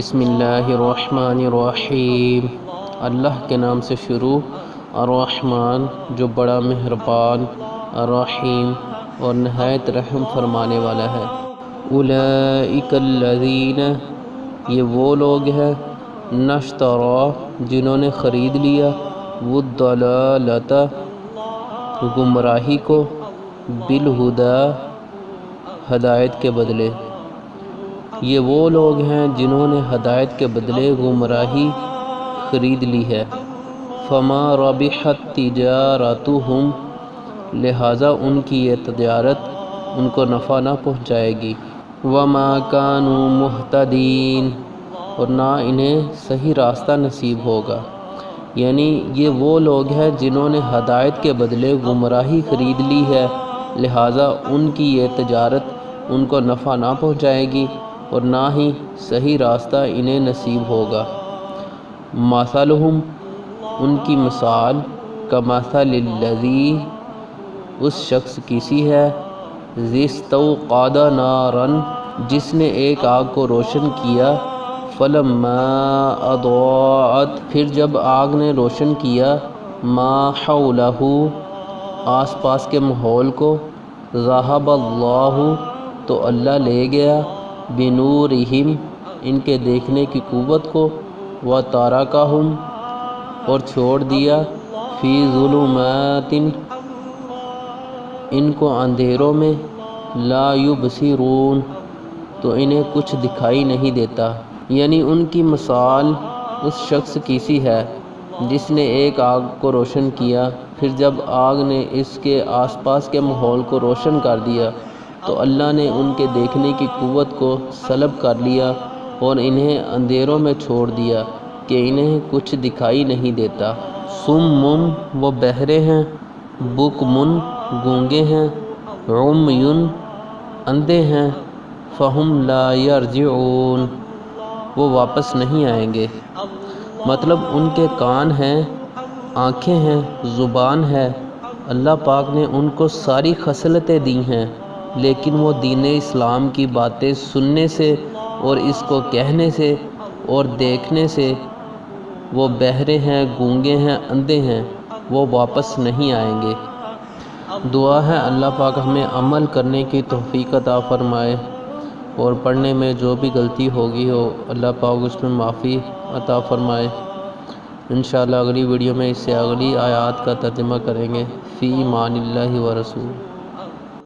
بسم اللہ الرحمن الرحیم، اللہ کے نام سے شروع، الرحمن جو بڑا مہربان، الرحیم اور نہایت رحم فرمانے والا ہے۔ اولئک الذین، یہ وہ لوگ ہیں، نشتروا جنہوں نے خرید لیا، والضلالۃ گمراہی کو، بالہدی ہدایت کے بدلے۔ یہ وہ لوگ ہیں جنہوں نے ہدایت کے بدلے گمراہی خرید لی ہے۔ فما ربحت تجارتہم، لہذا ان کی یہ تجارت ان کو نفع نہ پہنچائے گی۔ وما کانوا مہتدین، اور نہ انہیں صحیح راستہ نصیب ہوگا۔ یعنی یہ وہ لوگ ہیں جنہوں نے ہدایت کے بدلے گمراہی خرید لی ہے، لہذا ان کی یہ تجارت ان کو نفع نہ پہنچائے گی اور نہ ہی صحیح راستہ انہیں نصیب ہوگا۔ مثلہم، ان کی مثال، کمثل الذی، اس شخص کی سی ہے، ذی استوقد نارا، جس نے ایک آگ کو روشن کیا، فلما اضاءت، پھر جب آگ نے روشن کیا، ما حولہ، آس پاس کے ماحول کو، ذہب اللہ، تو اللہ لے گیا، بنورہم، ان کے دیکھنے کی قوت کو، وترکہم، اور چھوڑ دیا، فی ظلمات، ان کو اندھیروں میں، لا یبصرون، تو انہیں کچھ دکھائی نہیں دیتا۔ یعنی ان کی مثال اس شخص کی سی ہے جس نے ایک آگ کو روشن کیا، پھر جب آگ نے اس کے آس پاس کے ماحول کو روشن کر دیا تو اللہ نے ان کے دیکھنے کی قوت کو سلب کر لیا اور انہیں اندھیروں میں چھوڑ دیا کہ انہیں کچھ دکھائی نہیں دیتا۔ صم، وہ بہرے ہیں، بکم، گونگے ہیں، عمی، اندھے ہیں، فہم لا یرجعون، وہ واپس نہیں آئیں گے۔ مطلب ان کے کان ہیں، آنکھیں ہیں، زبان ہے، اللہ پاک نے ان کو ساری خصلتیں دی ہیں، لیکن وہ دین اسلام کی باتیں سننے سے اور اس کو کہنے سے اور دیکھنے سے وہ بہرے ہیں، گونگے ہیں، اندھے ہیں، وہ واپس نہیں آئیں گے۔ دعا ہے اللہ پاک ہمیں عمل کرنے کی توفیق عطا فرمائے، اور پڑھنے میں جو بھی غلطی ہوگی ہو اللہ پاک اس میں معافی عطا فرمائے۔ انشاءاللہ اگلی ویڈیو میں اس سے اگلی آیات کا ترجمہ کریں گے۔ فی امان اللہ و رسول۔